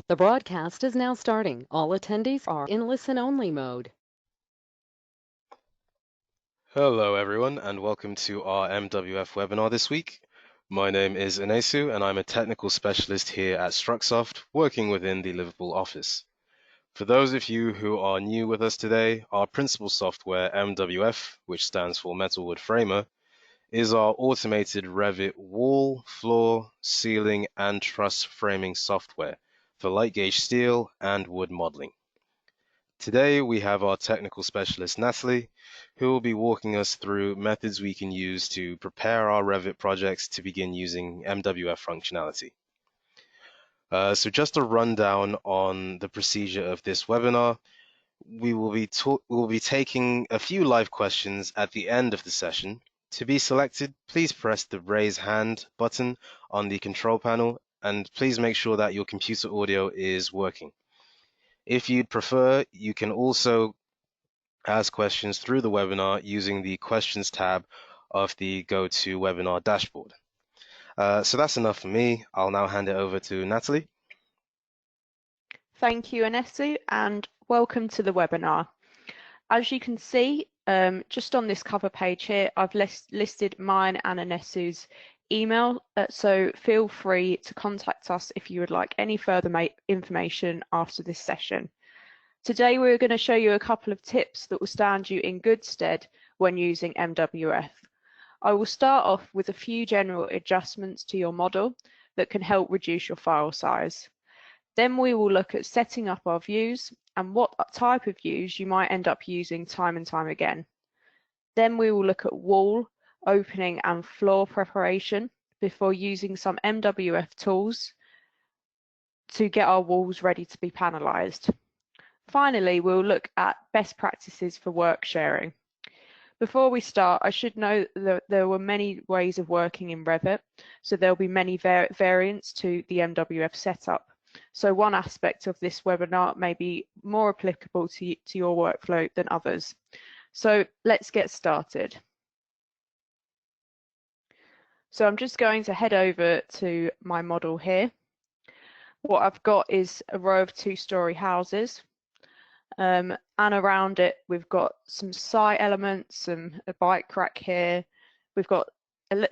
The broadcast is now starting. All attendees are in listen-only mode. Hello everyone and welcome to our MWF webinar this week. My name is Inesu and I'm a technical specialist here at Structsoft working within the Liverpool office. For those of you who are new with us today, our principal software MWF, which stands for Metalwood Framer, is our automated Revit wall, floor, ceiling and truss framing software for light gauge steel and wood modeling. Today we have our technical specialist Natalie, who will be walking us through methods we can use to prepare our Revit projects to begin using MWF functionality. So just a rundown on the procedure of this webinar. We will be taking a few live questions at the end of the session. To be selected, please press the raise hand button on the control panel and please make sure that your computer audio is working. If you'd prefer, you can also ask questions through the webinar using the questions tab of the GoToWebinar dashboard. So that's enough for me. I'll now hand it over to Natalie. Thank you, Inesu, and welcome to the webinar. As you can see, just on this cover page here, I've listed mine and Inesu's email, so feel free to contact us if you would like any further information after this session. Today we're going to show you a couple of tips that will stand you in good stead when using MWF. I will start off with a few general adjustments to your model that can help reduce your file size. Then we will look at setting up our views and what type of views you might end up using time and time again. Then we will look at wall, opening and floor preparation before using some MWF tools to get our walls ready to be panelized. Finally, we'll look at best practices for work sharing. Before we start, I should note that there were many ways of working in Revit, so there'll be many variants to the MWF setup. So one aspect of this webinar may be more applicable to your workflow than others. So let's get started. So I'm just going to head over to my model here. What I've got is a row of two-story houses. And around it, we've got some site elements, a bike rack here. We've got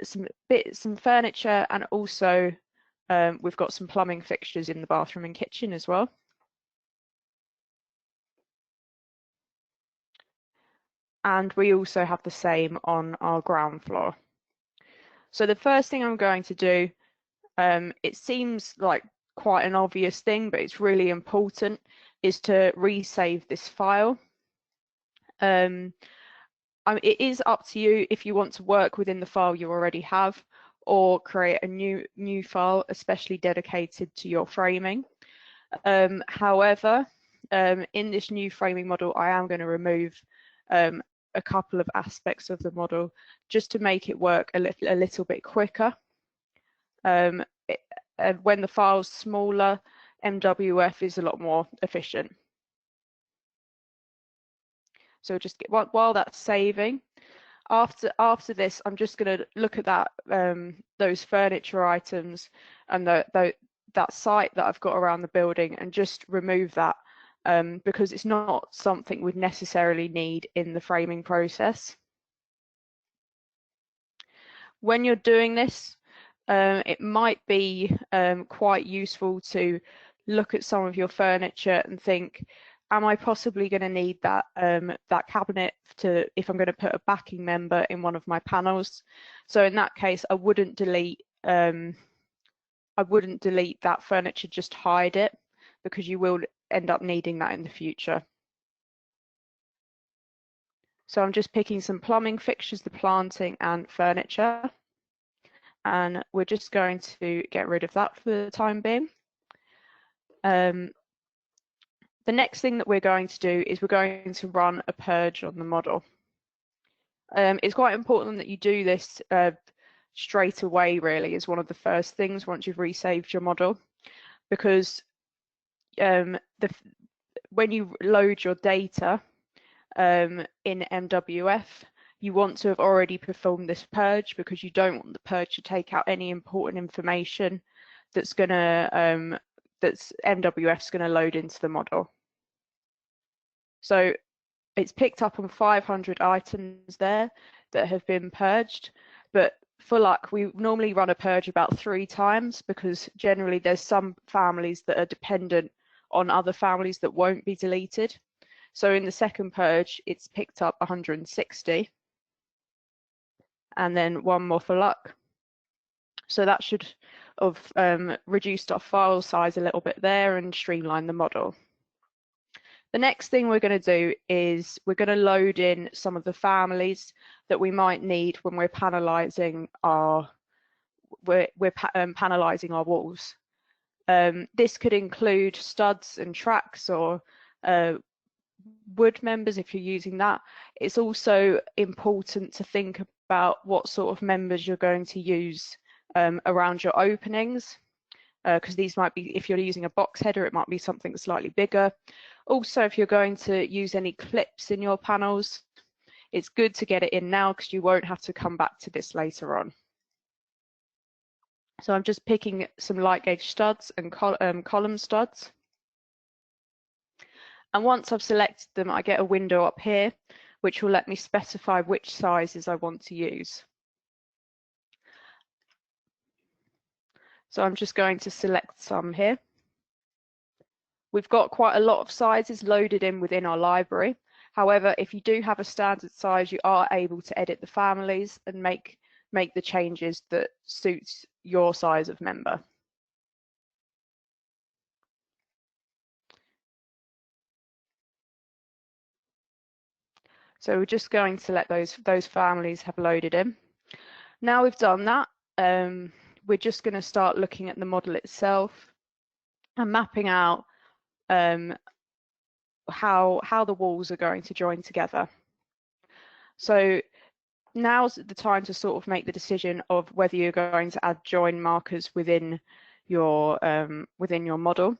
some furniture, and also we've got some plumbing fixtures in the bathroom and kitchen as well. And we also have the same on our ground floor. So the first thing I'm going to do, it seems like quite an obvious thing, but it's really important, is to resave this file. It is up to you if you want to work within the file you already have or create a new file, especially dedicated to your framing. However, in this new framing model, I am going to remove a couple of aspects of the model just to make it work a little bit quicker. And when the file's smaller, MWF is a lot more efficient. So just while that's saving, after this, I'm just going to look at that those furniture items and that site that I've got around the building and just remove that because it's not something we'd necessarily need in the framing process. When you're doing this, it might be quite useful to look at some of your furniture and think, am I possibly going to need that that cabinet if I'm going to put a backing member in one of my panels? So in that case, I wouldn't delete that furniture, just hide it, because you will end up needing that in the future. So I'm just picking some plumbing fixtures, the planting and furniture, and we're just going to get rid of that for the time being. The next thing that we're going to do is we're going to run a purge on the model. It's quite important that you do this straight away, really, is one of the first things once you've resaved your model, because when you load your data in MWF, you want to have already performed this purge, because you don't want the purge to take out any important information that's going to that's MWF's going to load into the model. So it's picked up on 500 items there that have been purged, but for luck, we normally run a purge about 3 times because generally there's some families that are dependent on other families that won't be deleted. So in the second purge, it's picked up 160, and then 1 more for luck. So that should have reduced our file size a little bit there and streamlined the model. The next thing we're going to do is we're going to load in some of the families that we might need when we're panelizing our panelizing our walls. This could include studs and tracks or wood members if you're using that. It's also important to think about what sort of members you're going to use around your openings, because these might be, if you're using a box header, it might be something slightly bigger. Also, if you're going to use any clips in your panels, it's good to get it in now because you won't have to come back to this later on. So I'm just picking some light gauge studs and column studs. And once I've selected them, I get a window up here, which will let me specify which sizes I want to use. So I'm just going to select some here. We've got quite a lot of sizes loaded in within our library. However, if you do have a standard size, you are able to edit the families and make the changes that suits your size of member. So we're just going to let those families have loaded in. Now we've done that, we're just going to start looking at the model itself and mapping out how the walls are going to join together. So now's the time to sort of make the decision of whether you're going to add join markers within your model.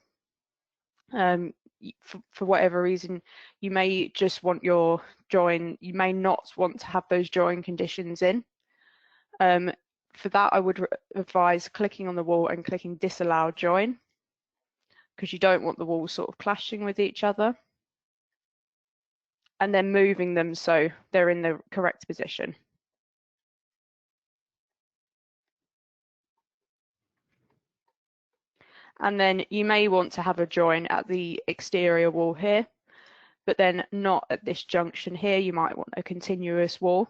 For whatever reason, you may just want your join, you may not want to have those join conditions in. For that, I would advise clicking on the wall and clicking disallow join, because you don't want the walls sort of clashing with each other, and then moving them so they're in the correct position. And then you may want to have a join at the exterior wall here, but then not at this junction here. You might want a continuous wall,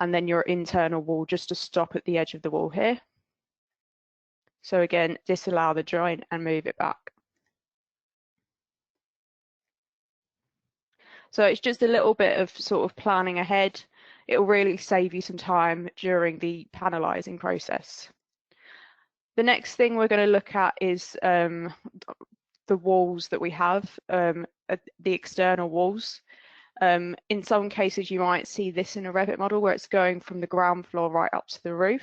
and then your internal wall just to stop at the edge of the wall here. So again, disallow the join and move it back. So it's just a little bit of sort of planning ahead. It will really save you some time during the panelizing process. The next thing we're going to look at is the walls that we have, the external walls. In some cases, you might see this in a Revit model where it's going from the ground floor right up to the roof.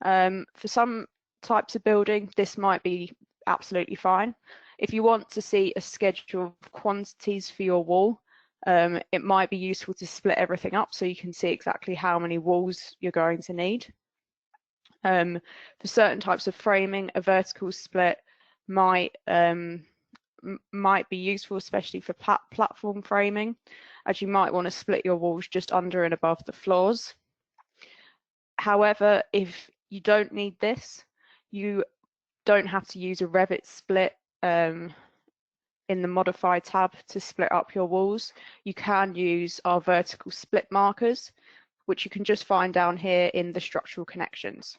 For some types of building, this might be absolutely fine. If you want to see a schedule of quantities for your wall, it might be useful to split everything up so you can see exactly how many walls you're going to need. For certain types of framing, a vertical split might be useful, especially for platform framing, as you might want to split your walls just under and above the floors. However, if you don't need this, you don't have to use a Revit split in the Modify tab to split up your walls. You can use our vertical split markers, which you can just find down here in the structural connections.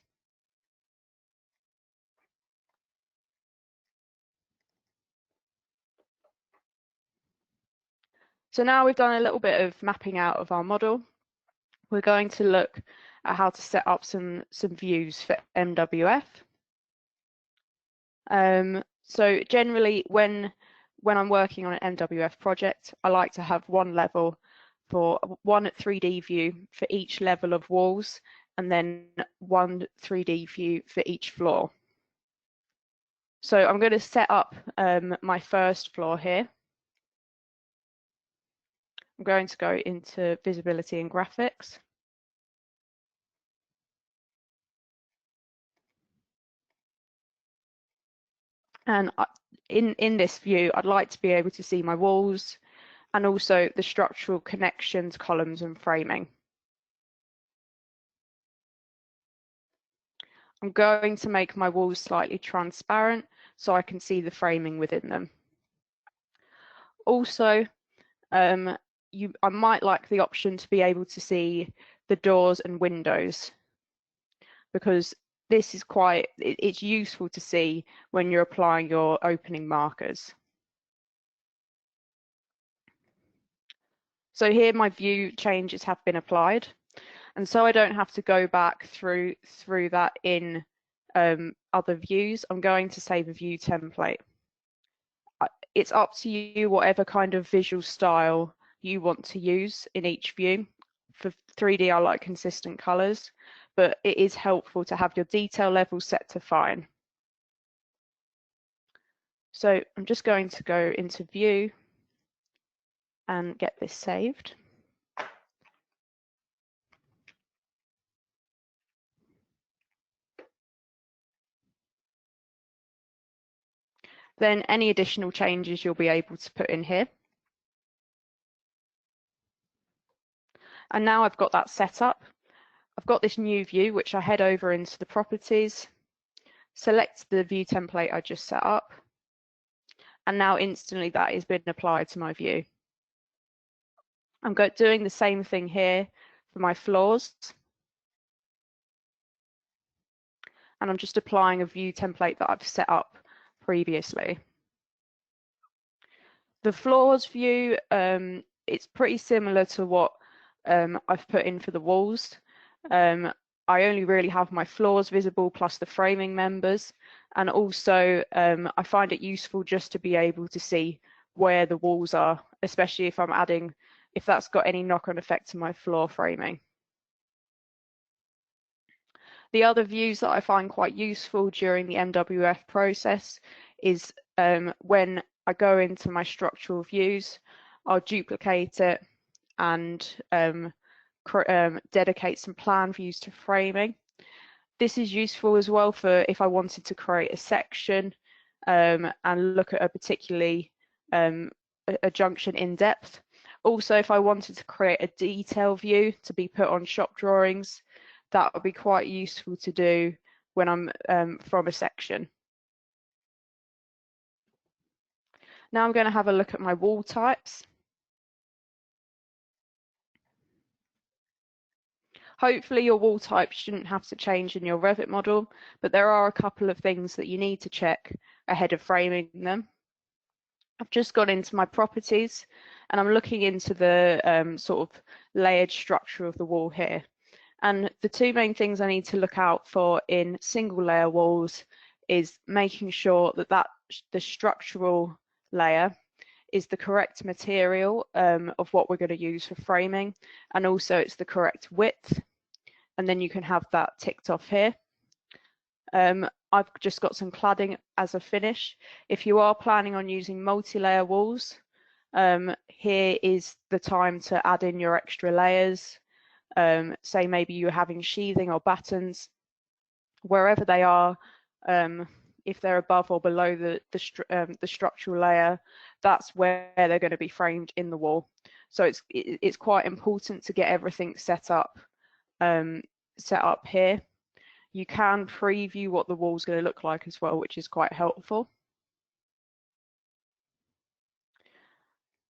So now we've done a little bit of mapping out of our model, we're going to look at how to set up some views for MWF. So generally, when I'm working on an MWF project, I like to have one level for one 3D view for each level of walls, and then one 3D view for each floor. So I'm going to set up my first floor here. I'm going to go into visibility and graphics. And in this view, I'd like to be able to see my walls and also the structural connections, columns and framing. I'm going to make my walls slightly transparent so I can see the framing within them. Also, I might like the option to be able to see the doors and windows, because this is it's useful to see when you're applying your opening markers. So here my view changes have been applied, and so I don't have to go back through that in other views. I'm going to save a view template. It's up to you whatever kind of visual style you want to use in each view. For 3D, I like consistent colors, but it is helpful to have your detail level set to fine. So I'm just going to go into view and get this saved. Then any additional changes you'll be able to put in here. And now I've got that set up. I've got this new view, which I head over into the properties, select the view template I just set up, and now instantly that has been applied to my view. I'm doing the same thing here for my floors. And I'm just applying a view template that I've set up previously. The floors view, it's pretty similar to what I've put in for the walls. I only really have my floors visible plus the framing members, and also I find it useful just to be able to see where the walls are, especially if that's got any knock-on effect to my floor framing. The other views that I find quite useful during the MWF process is when I go into my structural views, I'll duplicate it and dedicate some plan views to framing. This is useful as well for if I wanted to create a section and look at a particularly a junction in depth. Also, if I wanted to create a detail view to be put on shop drawings, that would be quite useful to do when I'm from a section. Now I'm going to have a look at my wall types. Hopefully your wall types shouldn't have to change in your Revit model, but there are a couple of things that you need to check ahead of framing them. I've just gone into my properties and I'm looking into the sort of layered structure of the wall here. And the two main things I need to look out for in single layer walls is making sure that the structural layer is the correct material of what we're going to use for framing, and also it's the correct width, and then you can have that ticked off here. I've just got some cladding as a finish. If you are planning on using multi-layer walls, here is the time to add in your extra layers. Say maybe you're having sheathing or battens, wherever they are, if they're above or below the structural layer, that's where they're going to be framed in the wall. So it's quite important to get everything set up here. You can preview what the wall's going to look like as well, which is quite helpful.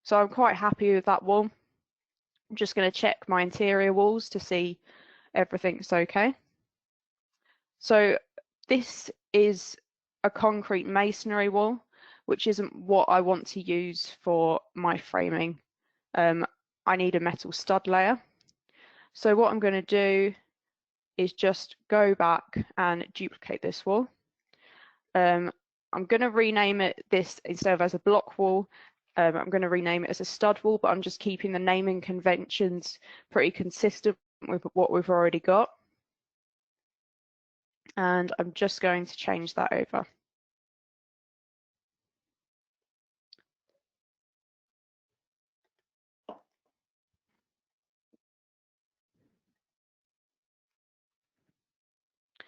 So I'm quite happy with that wall. I'm just going to check my interior walls to see everything's okay. So this is a concrete masonry wall, which isn't what I want to use for my framing. I need a metal stud layer. So what I'm going to do is just go back and duplicate this wall. I'm going to rename this instead of as a block wall. I'm going to rename it as a stud wall, but I'm just keeping the naming conventions pretty consistent with what we've already got. And I'm just going to change that over.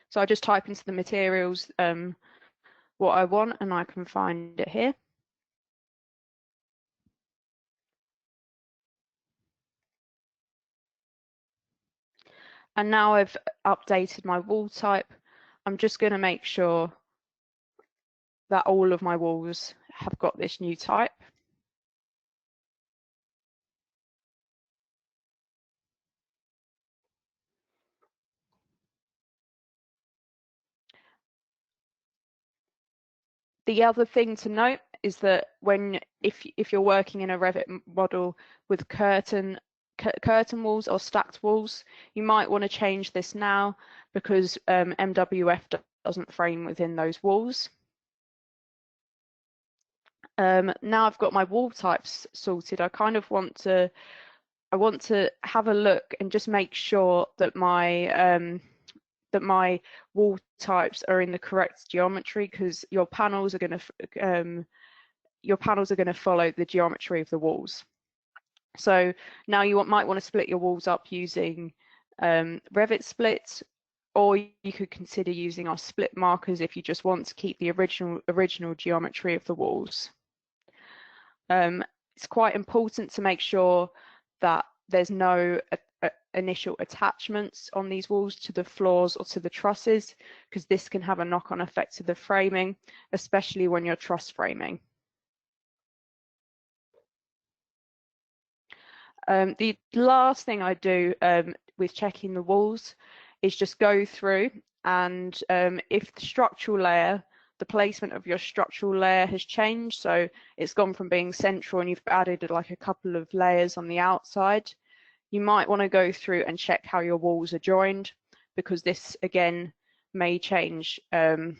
So I just type into the materials what I want, and I can find it here. And now I've updated my wall type. I'm just going to make sure that all of my walls have got this new type. The other thing to note is that if you're working in a Revit model with curtain walls or stacked walls, you might want to change this now because MWF doesn't frame within those walls. Now I've got my wall types sorted. I kind of want to have a look and just make sure that my wall types are in the correct geometry, because your panels are going to follow the geometry of the walls. So now you might want to split your walls up using Revit split, or you could consider using our split markers if you just want to keep the original geometry of the walls. It's quite important to make sure that there's no initial attachments on these walls to the floors or to the trusses, because this can have a knock-on effect to the framing, especially when you're truss framing. The last thing I do with checking the walls is just go through and if the structural layer, the placement of your structural layer has changed, so it's gone from being central and you've added like a couple of layers on the outside, you might want to go through and check how your walls are joined, because this again may change of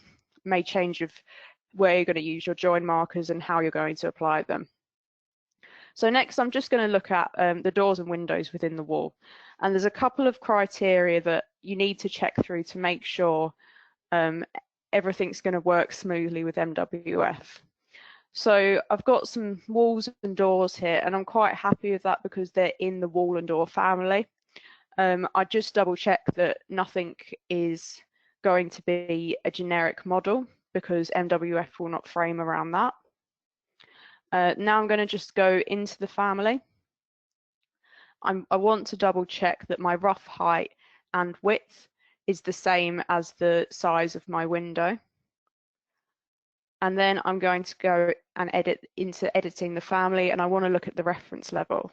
where you're going to use your join markers and how you're going to apply them. So next I'm just going to look at the doors and windows within the wall, and there's a couple of criteria that you need to check through to make sure everything's going to work smoothly with MWF. So I've got some walls and doors here, and I'm quite happy with that because they're in the wall and door family. I just double check that nothing is going to be a generic model, because MWF will not frame around that. Now I'm going to just go into the family. I want to double check that my rough height and width is the same as the size of my window. And then I'm going to go and edit into editing the family, and I want to look at the reference level.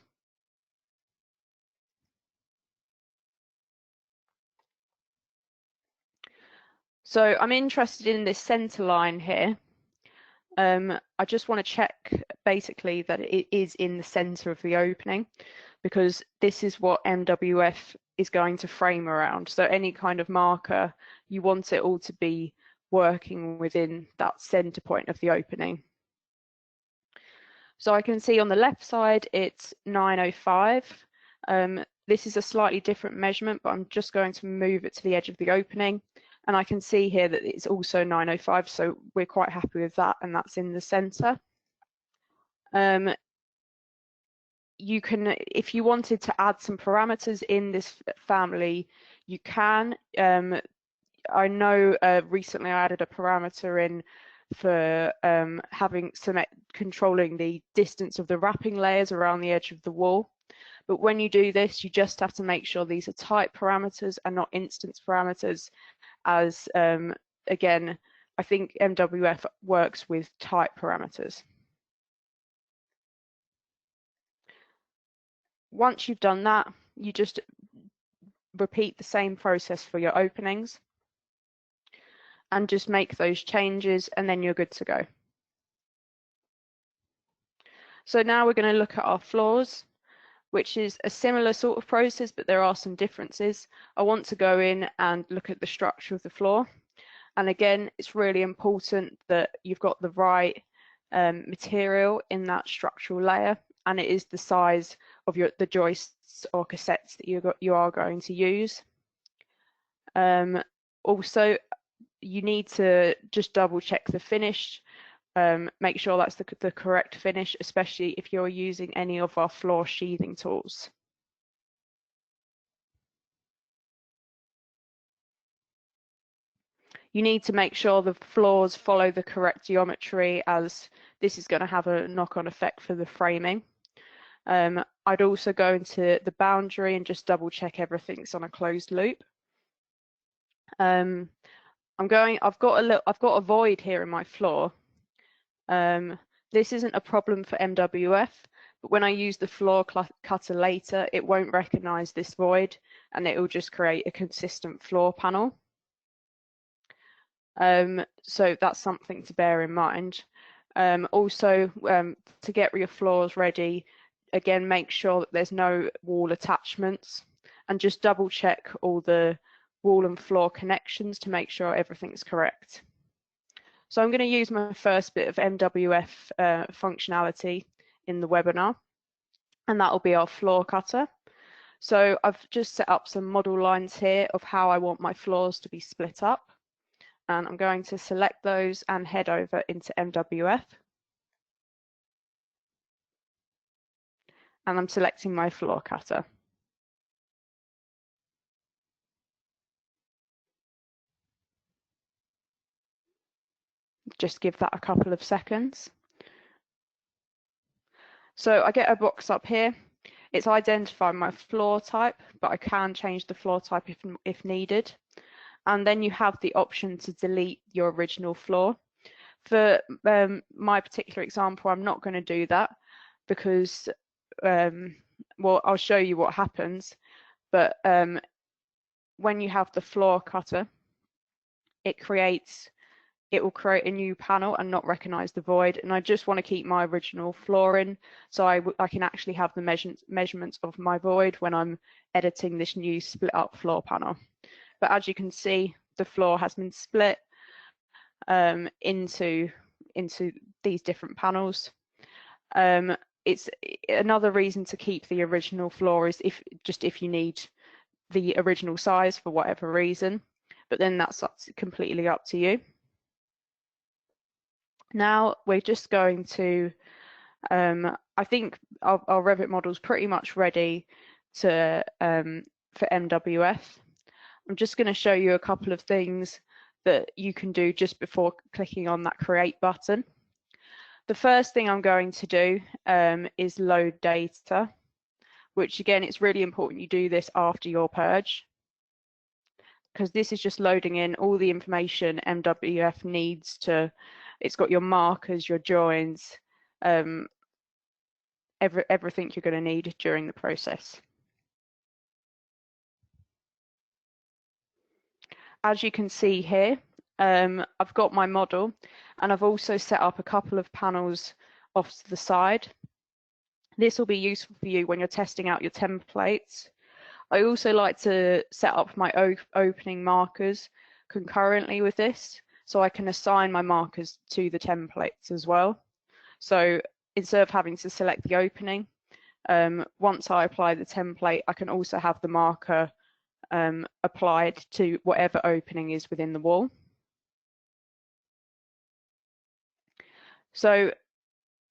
So I'm interested in this center line here. I just want to check basically that it is in the center of the opening, because this is what MWF is going to frame around. So any kind of marker, you want it all to be working within that center point of the opening. So I can see on the left side it's 905. This is a slightly different measurement, but I'm just going to move it to the edge of the opening. And I can see here that it's also 905, so we're quite happy with that, and that's in the center. You can, if you wanted to add some parameters in this family, you can. I know recently I added a parameter in for controlling the distance of the wrapping layers around the edge of the wall. But when you do this, you just have to make sure these are type parameters and not instance parameters, as again, I think MWF works with type parameters. Once you've done that, you just repeat the same process for your openings and just make those changes, and then you're good to go. So now we're going to look at our floors, which is a similar sort of process, but there are some differences. I want to go in and look at the structure of the floor. And again, it's really important that you've got the right material in that structural layer, and it is the size of the joists or cassettes that you are going to use. Also, you need to just double check the finish, make sure that's the correct finish, especially if you're using any of our floor sheathing tools. You need to make sure the floors follow the correct geometry, as this is going to have a knock-on effect for the framing. I'd also go into the boundary and just double check everything's on a closed loop. I've got a void here in my floor. This isn't a problem for MWF, but when I use the floor cutter later, it won't recognize this void and it will just create a consistent floor panel. So that's something to bear in mind. Also, to get your floors ready, again, make sure that there's no wall attachments and just double check all the wall and floor connections to make sure everything's correct. So I'm going to use my first bit of MWF functionality in the webinar, and that will be our floor cutter. So I've just set up some model lines here of how I want my floors to be split up. And I'm going to select those and head over into MWF. And I'm selecting my floor cutter. Just give that a couple of seconds. So I get a box up here. It's identified my floor type, but I can change the floor type if needed. And then you have the option to delete your original floor. For my particular example, I'm not going to do that because, well, I'll show you what happens. But when you have the floor cutter, it will create a new panel and not recognize the void. And I just want to keep my original floor in, so I can actually have the measurements of my void when I'm editing this new split up floor panel. But as you can see, the floor has been split into these different panels. It's another reason to keep the original floor is if you need the original size for whatever reason, but then that's completely up to you. Now we're just going to, I think our Revit model is pretty much ready to for MWF. I'm just going to show you a couple of things that you can do just before clicking on that create button. The first thing I'm going to do is load data, which again, it's really important you do this after your purge, because this is just loading in all the information MWF needs to, it's got your markers, your joins, everything you're going to need during the process. As you can see here, I've got my model and I've also set up a couple of panels off to the side. This will be useful for you when you're testing out your templates. I also like to set up my opening markers concurrently with this, so I can assign my markers to the templates as well. So instead of having to select the opening, once I apply the template, I can also have the marker applied to whatever opening is within the wall. So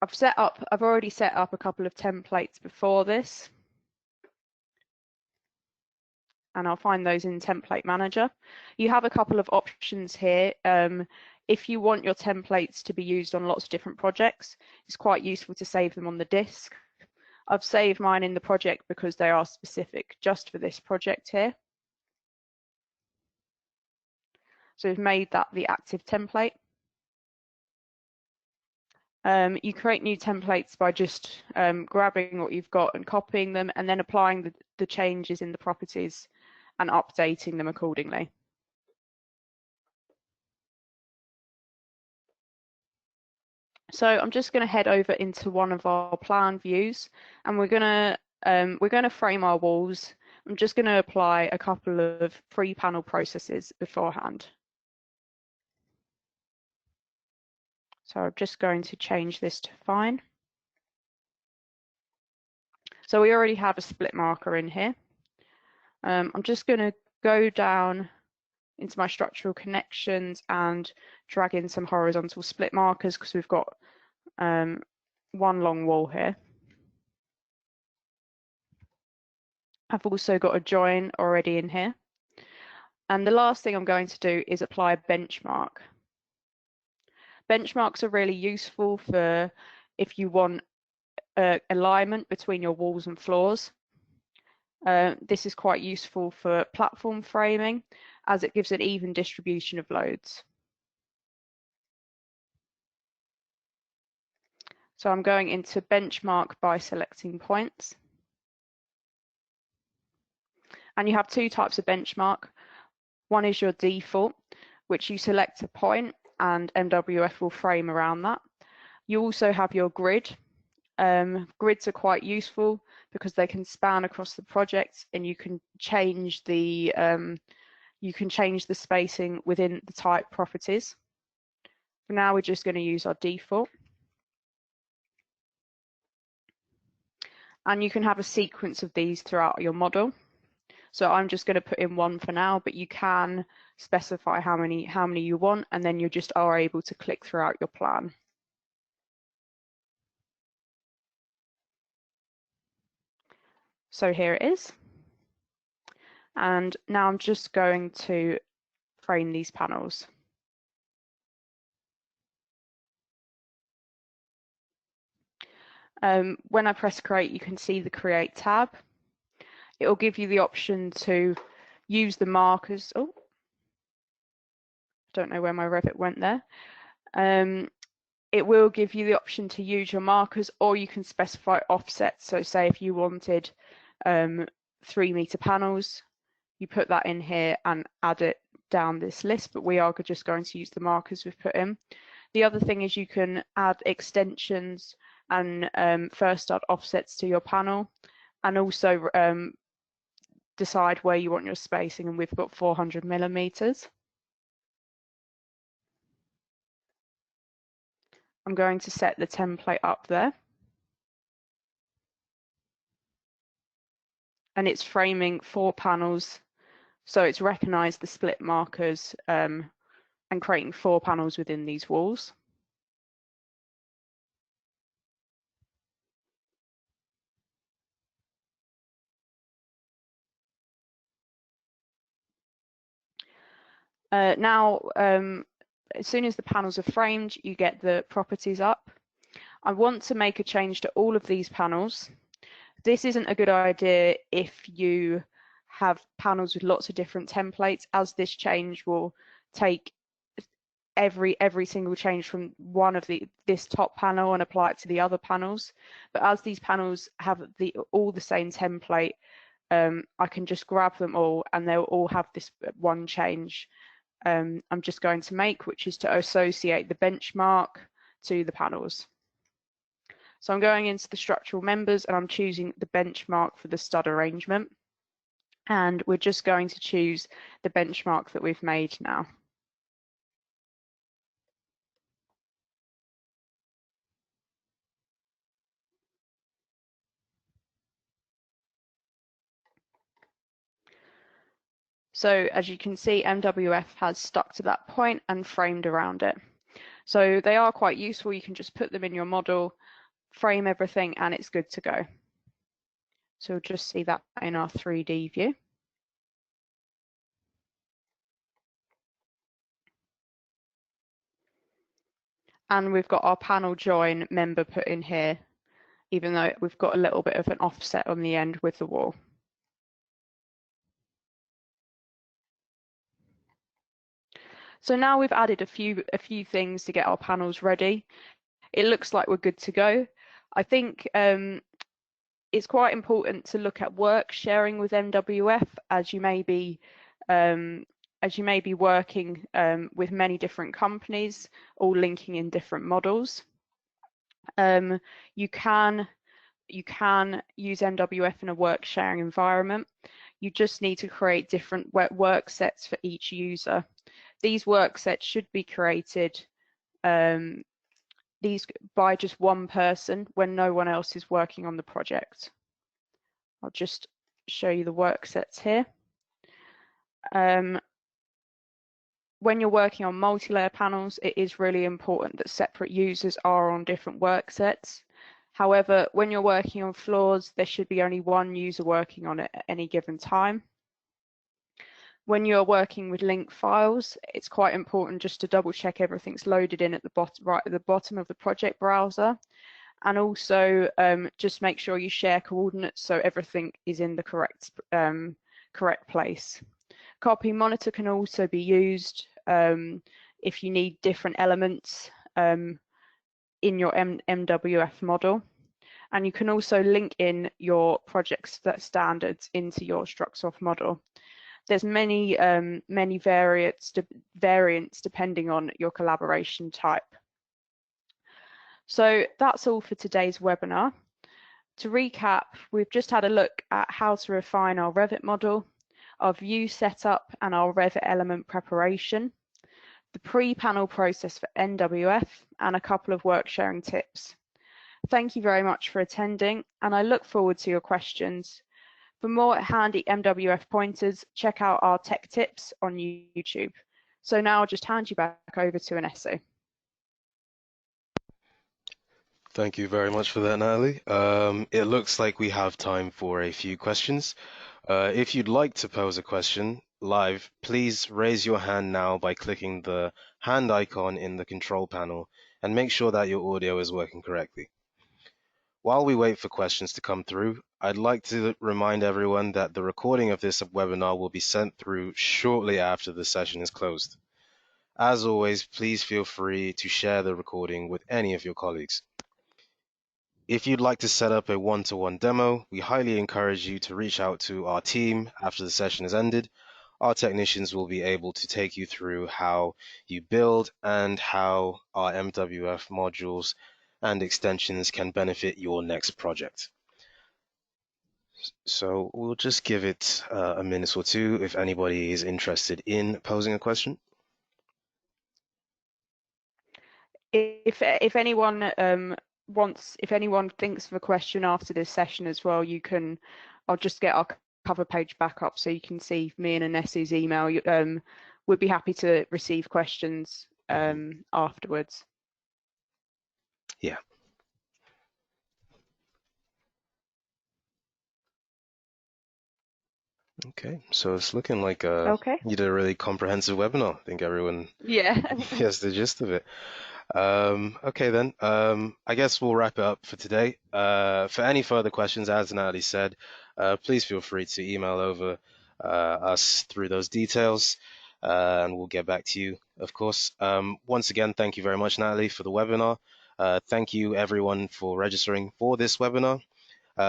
I've already set up a couple of templates before this, and I'll find those in Template Manager. You have a couple of options here. If you want your templates to be used on lots of different projects, it's quite useful to save them on the disk. I've saved mine in the project because they are specific just for this project here. So we've made that the active template. You create new templates by just grabbing what you've got and copying them, and then applying the changes in the properties and updating them accordingly. So I'm just going to head over into one of our plan views, and we're going to frame our walls. I'm just going to apply a couple of pre-panel processes beforehand. So I'm just going to change this to fine. So we already have a split marker in here. I'm just going to go down into my structural connections and drag in some horizontal split markers because we've got one long wall here. I've also got a join already in here. And the last thing I'm going to do is apply a benchmark. Benchmarks are really useful for if you want alignment between your walls and floors. This is quite useful for platform framing as it gives an even distribution of loads. So I'm going into benchmark by selecting points. And you have two types of benchmark. One is your default, which you select a point and MWF will frame around that. You also have your grid. Grids are quite useful because they can span across the project and you can change the spacing within the type properties. For now, we're just going to use our default. And you can have a sequence of these throughout your model. So I'm just going to put in one for now, but you can specify how many you want, and then you just are able to click throughout your plan. So here it is. And now I'm just going to frame these panels. When I press create, you can see the create tab. It will give you the option to use the markers. Oh, don't know where my Revit went there. It will give you the option to use your markers, or you can specify offsets. So say if you wanted 3-meter panels, you put that in here and add it down this list, but we are just going to use the markers we've put in. The other thing is you can add extensions and first add offsets to your panel, and also decide where you want your spacing, and we've got 400 millimeters. I'm going to set the template up there. And it's framing 4 panels, so it's recognized the split markers and creating 4 panels within these walls. Now, as soon as the panels are framed, you get the properties up. I want to make a change to all of these panels. This isn't a good idea if you have panels with lots of different templates, as this change will take every single change from one of this top panel and apply it to the other panels. But as these panels have all the same template, I can just grab them all and they'll all have this one change I'm just going to make, which is to associate the benchmark to the panels. So I'm going into the structural members and I'm choosing the benchmark for the stud arrangement. And we're just going to choose the benchmark that we've made now. So as you can see, MWF has stuck to that point and framed around it. So they are quite useful. You can just put them in your model, frame everything, and it's good to go. So we'll just see that in our 3D view. And we've got our panel join member put in here, even though we've got a little bit of an offset on the end with the wall. So now we've added a few things to get our panels ready. It looks like we're good to go. I think it's quite important to look at work sharing with MWF, as you may be working with many different companies, all linking in different models. You can use MWF in a work sharing environment. You just need to create different work sets for each user. These work sets should be created by just one person when no one else is working on the project. I'll just show you the work sets here. When you're working on multi-layer panels, it is really important that separate users are on different work sets. However, when you're working on floors, there should be only one user working on it at any given time. When you're working with link files, it's quite important just to double check everything's loaded in at the bottom, right at the bottom of the project browser. And also just make sure you share coordinates so everything is in the correct place. Copy monitor can also be used if you need different elements in your MWF model. And you can also link in your project standards into your Struxoft model. There's many variants depending on your collaboration type. So that's all for today's webinar. To recap, we've just had a look at how to refine our Revit model, our view setup and our Revit element preparation, the pre-panel process for MWF, and a couple of work sharing tips. Thank you very much for attending, and I look forward to your questions. For more handy MWF pointers, check out our tech tips on YouTube. So now I'll just hand you back over to Anesu. Thank you very much for that, Natalie. It looks like we have time for a few questions. If you'd like to pose a question live, please raise your hand now by clicking the hand icon in the control panel and make sure that your audio is working correctly. While we wait for questions to come through, I'd like to remind everyone that the recording of this webinar will be sent through shortly after the session is closed. As always, please feel free to share the recording with any of your colleagues. If you'd like to set up a one-to-one demo, we highly encourage you to reach out to our team after the session is ended. Our technicians will be able to take you through how you build and how our MWF modules and extensions can benefit your next project. So we'll just give it a minute or two if anybody is interested in posing a question. If anyone if anyone thinks of a question after this session as well, I'll just get our cover page back up so you can see me and Anesu's email. We'd be happy to receive questions afterwards. Yeah. Okay, so it's looking like Okay. you did a really comprehensive webinar. I think everyone has the gist of it. Okay then, I guess we'll wrap it up for today. For any further questions, as Natalie said, please feel free to email over us through those details, and we'll get back to you, of course. Once again, thank you very much, Natalie, for the webinar. Thank you, everyone, for registering for this webinar.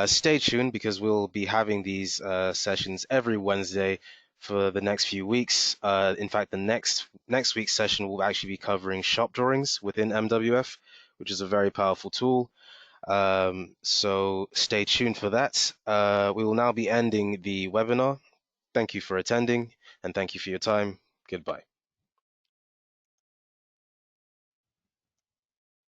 Stay tuned because we'll be having these sessions every Wednesday for the next few weeks. In fact, the next week's session will actually be covering shop drawings within MWF, which is a very powerful tool. So stay tuned for that. We will now be ending the webinar. Thank you for attending and thank you for your time. Goodbye.